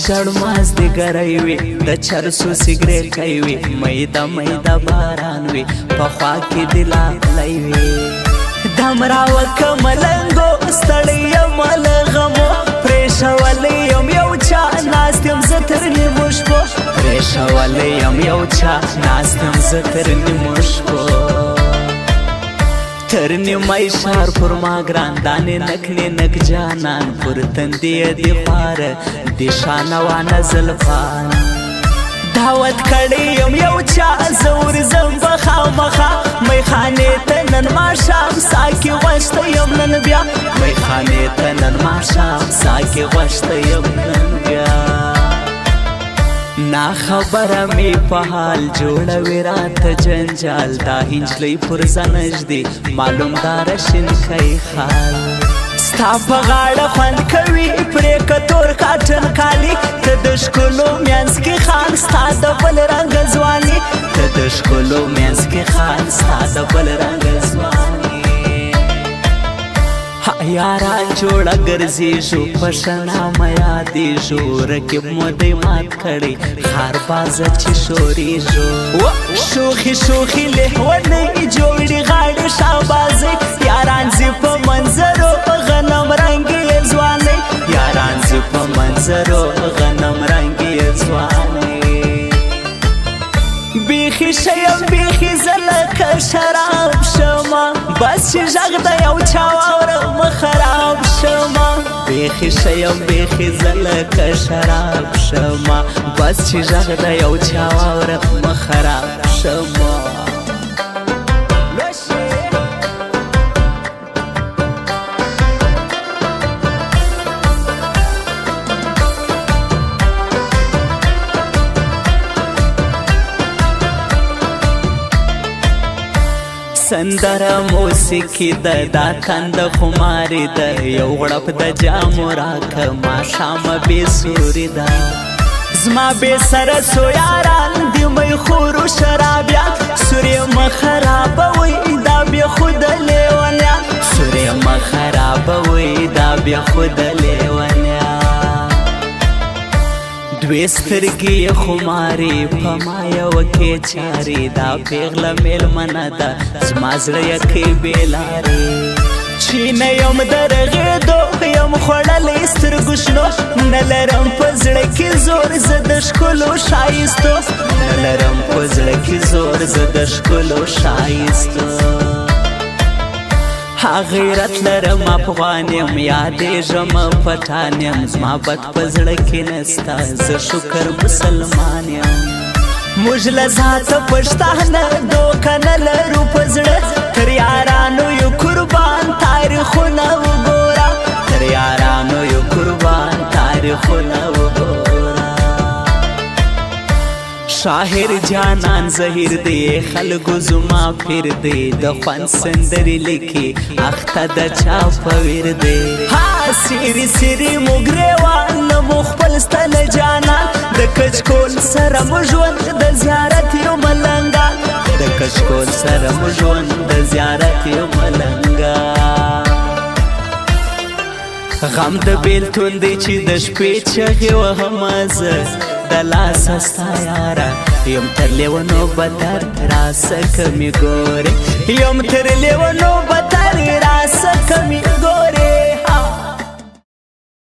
شړماز دی ګری وي د چرسو سیګریټ وي میده میده باران وي پخوا کې دی لالی وي دمرا وکملنګو ستړی یم له غمو پرېښولی یم یو چا ناست یم زه تر نیمو شپو پرېښولی یم یو چا ناست یم زه تر نیمو شپو تر نیمای ښار پر ما ګران دانې نکلې نک جانان پر تندې دې خواره دې شانوانه زلفان دعوت کړی یم یو چا زه ورځم به خامخا میخانې ته نن ماښام سا کې غوښته یم نن بیا میخانې ته نن ماښام سا کې غوښته یم نن بیا نا خبره می په حال جوړوي راته جنجال دا هنجلۍ پر ځنږدې معلوم داره شینکی خال ستا په غاړه خوند کوي پرې که تور کاټن کالي ته د ښکلو منځ کې خان ستا د بل رنګه ځواني ته د ښکلو منځ کې خان ستا د بل رنګه ځواني یاران جوړه ګرځېږو په شنامه یادېږو رقیب مو دی مات کړی ښار بازه چې شورېږو شوخي شوخي لیونۍ جوړې غاړې شابازۍ یاران زی په منظرو غنم رنګې ځوانۍ یاران زی په منظرو غنم رنګې ځوانۍ بیخي شیم بیخي زه لکه شراب شمه بس چې غږ د یو چا واورم خراب شمه بیخي شیم بیخي زه لکه شراب شمه بس چې غږ د یو چا واورم خراب شمه سندره موسیقي ده دا تند خماري ده یو غړپ د جامو راکه ماښامه بې سوري ده زما بې سره سو یاران د میخورو شرابیان سورې مه خرابوئ دا بېخوده لیونیان سورې مه خرابوئ دا بېخوده لیونیان دوی سترګې یې خمارې په ما یوه کې چارې دا پېغله مېلمنه ده زما زړه یې کوي بېلارې چې نه یم د رغېدو یم خوړلی سترګو شنو نه لرم په زړه کې زور زه د ښکلو ښایستو نه لرم په زړه کې زور زه د ښکلو ښایستو ها غیرت لرم افغان یم یادېږم پټان یم زما بد په زړه کې نسته زه شکر مسلمان یم موږ له ذاته پښتانه دوکه نه لرو په زړه تر یارانو یو قربان تاریخونه وګوره تر یارانو یو قربان تاریخونه وګوره شاهر جانان زهیر دی خلکو زما پیر دی د خوند سندرې لیکي اخته د چا په ویر دی ها سیری سیری مو ګریوان نه مو خپل ستنه جانان د کچکول سره مو ژوند د زیارت یو ملنګان د کچکول سره مو ژوند د زیارت یو ملنګان غم د بیلتون دی چې د شپې چغې وهمه زه د لاسه ستا یاره یم تر لیونو به درد راسه که مې ګورې یم تر لیونو